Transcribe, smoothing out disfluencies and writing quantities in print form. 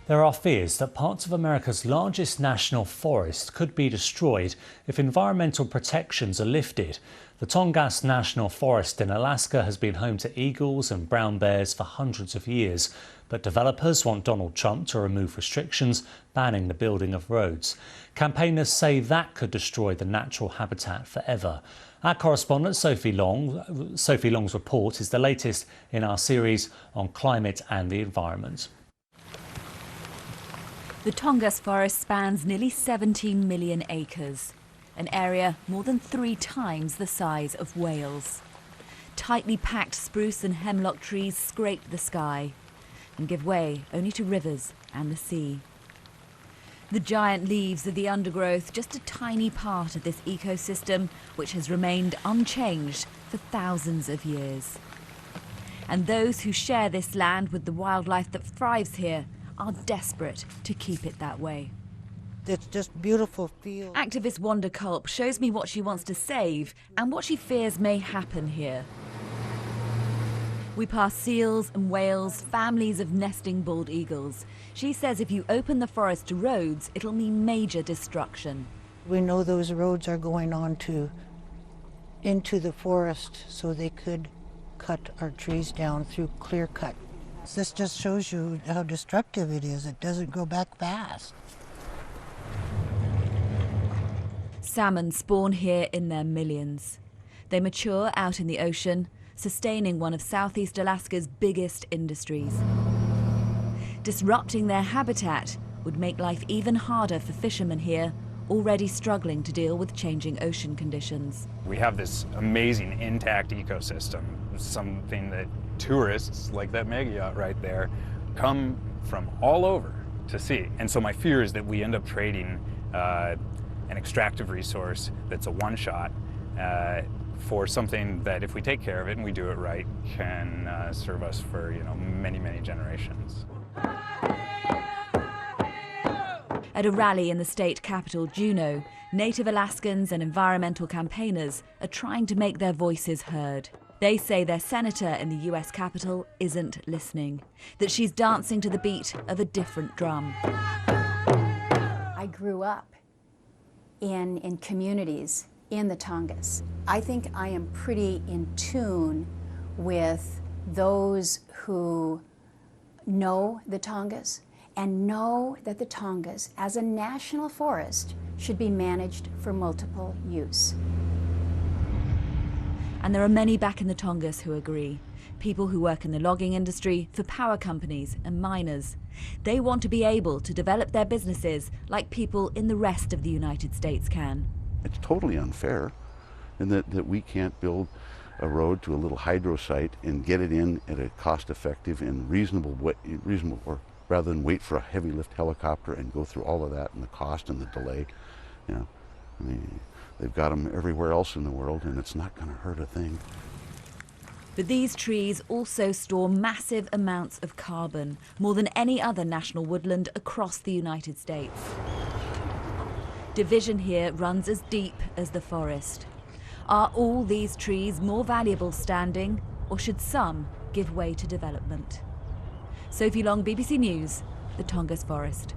There are fears that parts of America's largest national forest could be destroyed if environmental protections are lifted. The Tongass National Forest in Alaska has been home to eagles and brown bears for hundreds of years, but developers want Donald Trump to remove restrictions banning the building of roads. Campaigners say that could destroy the natural habitat forever. Our correspondent Sophie Long's report is the latest in our series on climate and the environment. The Tongass forest spans nearly 17 million acres, an area more than 3 times the size of Wales. Tightly packed spruce and hemlock trees scrape the sky and give way only to rivers and the sea. The giant leaves of the undergrowth just a tiny part of this ecosystem which has remained unchanged for thousands of years. And those who share this land with the wildlife that thrives here are desperate to keep it that way. It's just beautiful field. Activist Wanda Culp shows me what she wants to save and what she fears may happen here. We pass seals and whales, families of nesting bald eagles. She says if you open the forest to roads, it'll mean major destruction. We know those roads are going on into the forest, so they could cut our trees down through clear cut. This just shows you how destructive it is. It doesn't go back fast. Salmon spawn here in their millions. They mature out in the ocean, sustaining one of Southeast Alaska's biggest industries. Disrupting their habitat would make life even harder for fishermen here, already struggling to deal with changing ocean conditions. We have this amazing intact ecosystem, something that tourists, like that mega yacht right there, come from all over to see. And so my fear is that we end up trading an extractive resource that's a one-shot for something that, if we take care of it and we do it right, can serve us for many, many generations. At a rally in the state capital, Juneau, Native Alaskans and environmental campaigners are trying to make their voices heard. They say their senator in the US Capitol isn't listening, that she's dancing to the beat of a different drum. I grew up in communities in the Tongass. I think I am pretty in tune with those who know the Tongass and know that the Tongass, as a national forest, should be managed for multiple use. And there are many back in the Tongass who agree. People who work in the logging industry, for power companies and miners. They want to be able to develop their businesses like people in the rest of the United States can. It's totally unfair in that we can't build a road to a little hydro site and get it in at a cost-effective and reasonable work, rather than wait for a heavy lift helicopter and go through all of that and the cost and the delay. I mean, they've got them everywhere else in the world, and it's not going to hurt a thing. But these trees also store massive amounts of carbon, more than any other national woodland across the United States. Division here runs as deep as the forest. Are all these trees more valuable standing, or should some give way to development? Sophie Long, BBC News, the Tongass Forest.